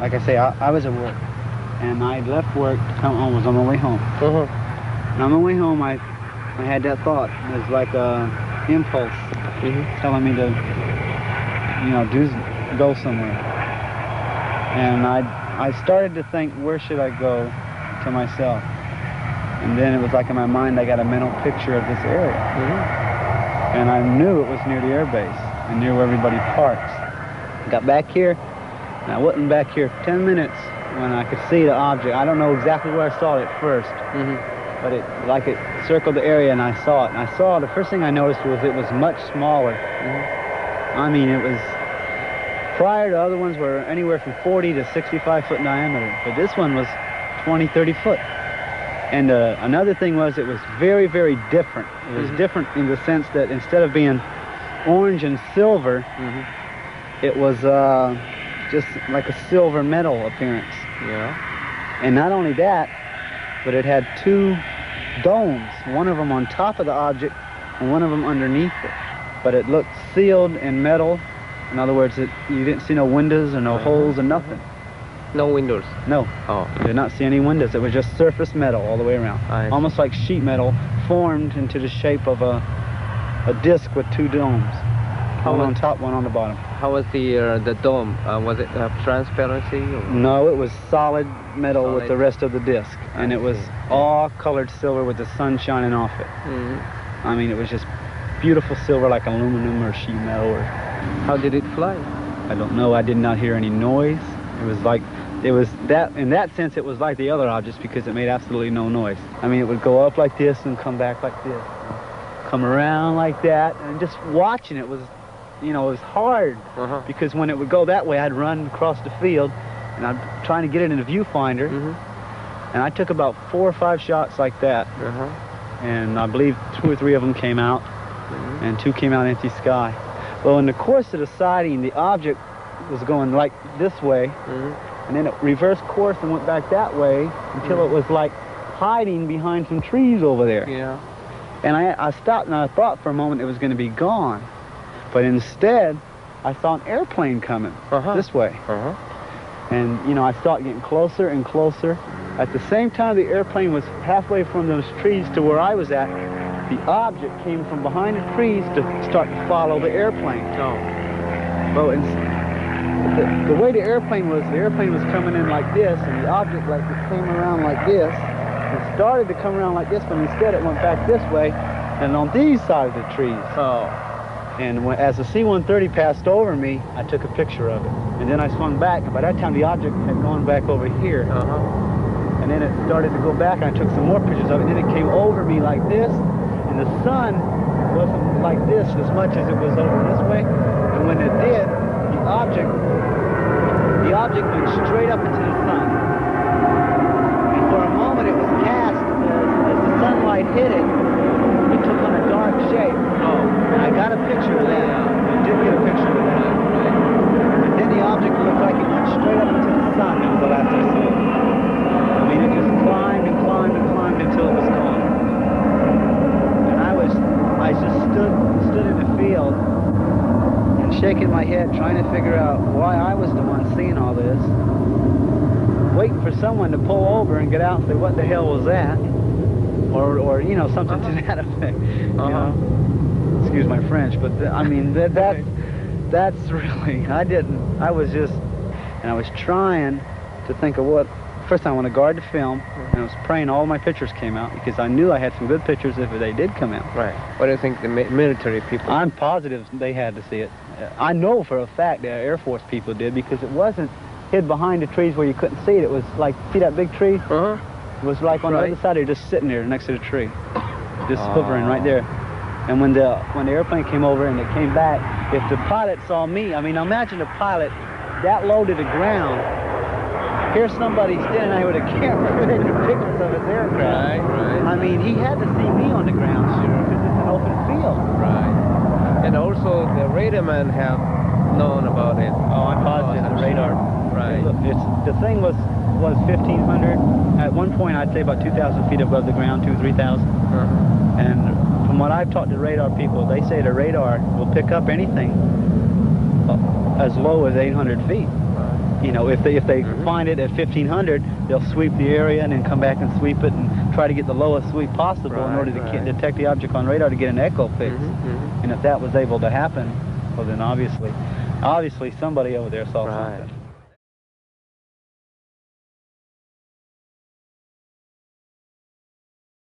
like I say, I was at work, and I left work to come home. Was on my way home. And on my way home, I had that thought. It was like a impulse telling me to, go somewhere. And I started to think, where should I go to myself? And then it was like in my mind, I got a mental picture of this area. And I knew it was near the air base and near where everybody parks. I got back here, and I wasn't back here 10 minutes when I could see the object. I don't know exactly where I saw it at first, but it circled the area, and I saw it. And I saw, the first thing I noticed was it was much smaller. I mean, it was, prior to other ones were anywhere from 40 to 65 foot diameter, but this one was 20, 30 foot. And another thing was it was very, very different. It was different in the sense that instead of being orange and silver, it was just like a silver metal appearance. And not only that, but it had two domes, one of them on top of the object and one of them underneath it. But it looked sealed in metal. In other words, you didn't see no windows or no holes or nothing. No windows? No. Oh. You did not see any windows. It was just surface metal all the way around. Almost like sheet metal formed into the shape of a disc with two domes. One on top, one on the bottom. How was the dome? Was it transparency? Or? No, it was solid metal with the rest of the disc. And it was all colored silver with the sun shining off it. I mean, it was just beautiful silver like aluminum or sheet metal. Or how did it fly? I don't know. I did not hear any noise. It was like, in that sense, it was like the other objects because it made absolutely no noise. I mean, it would go up like this and come back like this. Come around like that. And just watching it was, it was hard. Because when it would go that way, I'd run across the field and I'm trying to get it in a viewfinder. And I took about 4 or 5 shots like that. And I believe 2 or 3 of them came out. And 2 came out empty sky. Well, in the course of the sighting, the object was going like this way, and then it reversed course and went back that way until it was like hiding behind some trees over there. And I stopped and I thought for a moment it was going to be gone, but instead I saw an airplane coming this way. And I started getting closer and closer. At the same time the airplane was halfway from those trees to where I was at, the object came from behind the trees to start to follow the airplane. Well, the way the airplane was coming in like this, and the object it came around like this. It started to come around like this, but instead it went back this way, and on these sides of the trees. And as the C-130 passed over me, I took a picture of it. And then I swung back, and by that time the object had gone back over here. And then it started to go back, and I took some more pictures of it, and then it came over me like this, and the sun wasn't like this as much as it was over this way. And when it did, the object went straight up into the sun. And for a moment it was cast as the sunlight hit it, it took on a dark shape. And I got a picture of that. I did get a picture of that. And then the object looked like it went straight up into the sun. That was the last I saw it. I mean, it just climbed and climbed and climbed until it was gone. And I just stood in the field and shaking my head, trying to figure out why I was the one seeing all this, waiting for someone to pull over and get out and say, what the hell was that? Or something to that effect. Excuse my French, but I mean, that's really, I was trying to think of what. First I want to guard the film, and I was praying all my pictures came out because I knew I had some good pictures if they did come out. What do you think the military people? I'm positive they had to see it. I know for a fact the Air Force people did because it wasn't hid behind the trees where you couldn't see it. It was like, see that big tree? It was like on the other side, they're just sitting there next to the tree, just hovering right there. And when the airplane came over and it came back, if the pilot saw me, I mean, imagine a pilot that low to the ground. Here's somebody standing there with a camera taking pictures of his aircraft. I mean, he had to see me on the ground, because it's an open field. And also, the radar men have known about it. I'm positive the radar. Look, the thing was 1,500. At one point, I'd say about 2,000 feet above the ground, 2,000 to 3,000. And from what I've talked to radar people, they say the radar will pick up anything as low as 800 feet. you know, if they find it at 1500, they'll sweep the area and then come back and sweep it and try to get the lowest sweep possible in order to detect the object on radar to get an echo fix. And if that was able to happen, well then obviously somebody over there saw something.